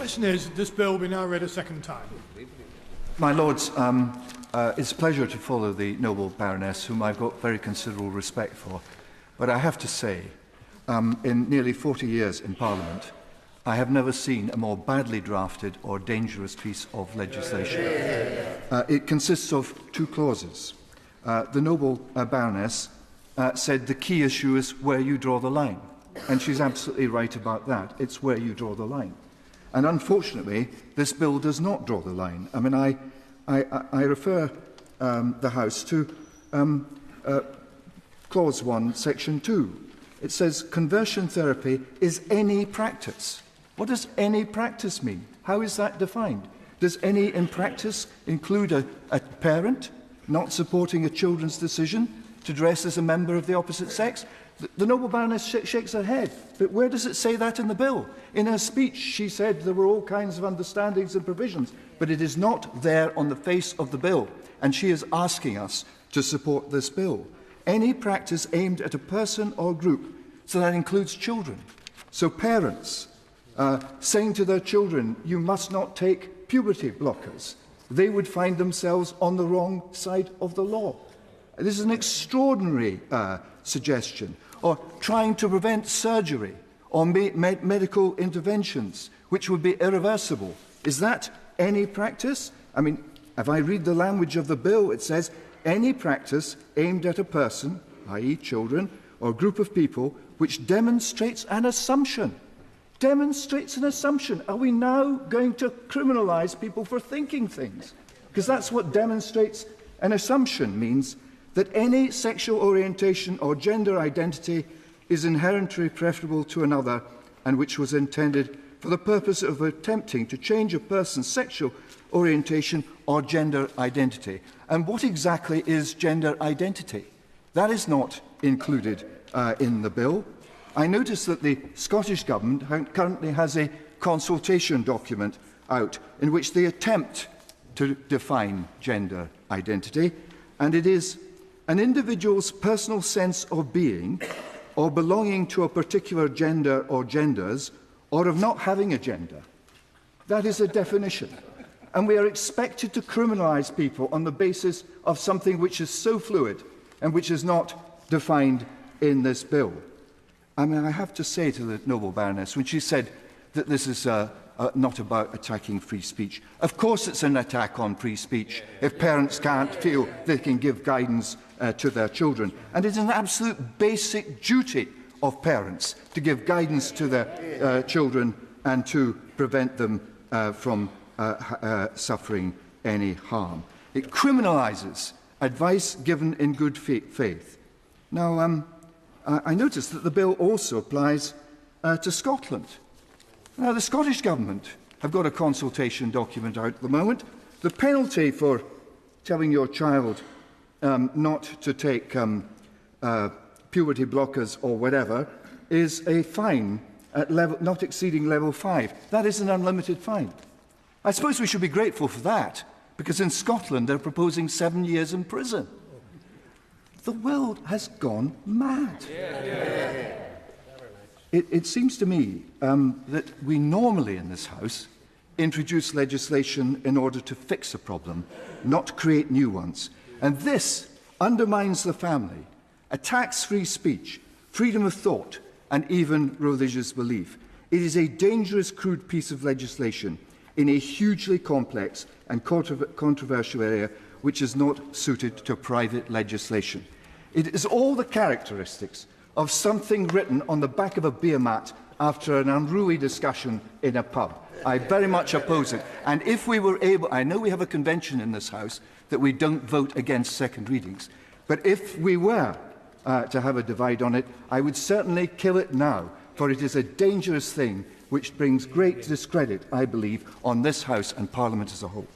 question is, this bill be now read a second time. My Lords, it's a pleasure to follow the noble Baroness, whom I've got very considerable respect for. But I have to say, in nearly 40 years in Parliament, I have never seen a more badly drafted or dangerous piece of legislation. It consists of two clauses. The noble Baroness said the key issue is where you draw the line. And she's absolutely right about that. It's where you draw the line. And unfortunately, this bill does not draw the line. I mean, I refer the House to Clause 1, Section 2. It says, conversion therapy is any practice. What does any practice mean? How is that defined? Does any in practice include a parent not supporting a children's decision to dress as a member of the opposite sex? The noble Baroness shakes her head. But where does it say that in the bill? In her speech, she said there were all kinds of understandings and provisions, but it is not there on the face of the bill, and she is asking us to support this bill. Any practice aimed at a person or group, so that includes children. So parents saying to their children, you must not take puberty blockers, they would find themselves on the wrong side of the law. This is an extraordinary suggestion. Or trying to prevent surgery or medical interventions, which would be irreversible. Is that any practice? I mean, if I read the language of the bill, it says, any practice aimed at a person, i.e. children, or group of people, which demonstrates an assumption. Demonstrates an assumption. Are we now going to criminalise people for thinking things? Because that's what demonstrates an assumption means, that any sexual orientation or gender identity is inherently preferable to another and which was intended for the purpose of attempting to change a person's sexual orientation or gender identity. And what exactly is gender identity? That is not included in the bill. I notice that the Scottish Government currently has a consultation document out in which they attempt to define gender identity, and it is an individual's personal sense of being or belonging to a particular gender or genders, or of not having a gender. That is a definition. And we are expected to criminalise people on the basis of something which is so fluid and which is not defined in this bill. I mean, I have to say to the noble Baroness, when she said that this is not about attacking free speech, of course it's an attack on free speech if parents can't feel they can give guidance to their children. And it is an absolute basic duty of parents to give guidance to their children and to prevent them from suffering any harm. It criminalises advice given in good faith. Now, I notice that the bill also applies to Scotland. Now, the Scottish Government have got a consultation document out at the moment. The penalty for telling your child not to take puberty blockers or whatever is a fine at level not exceeding level 5. That is an unlimited fine. I suppose we should be grateful for that, because in Scotland they're proposing 7 years in prison. The world has gone mad. It seems to me that we normally in this House introduce legislation in order to fix a problem, not create new ones. And this undermines the family, attacks free speech, freedom of thought, and even religious belief. It is a dangerous, crude piece of legislation in a hugely complex and controversial area which is not suited to private legislation. It is all the characteristics of something written on the back of a beer mat after an unruly discussion in a pub. I very much oppose it. And if we were able, I know we have a convention in this House that we don't vote against second readings, but if we were to have a divide on it, I would certainly kill it now, for it is a dangerous thing which brings great discredit, I believe, on this House and Parliament as a whole.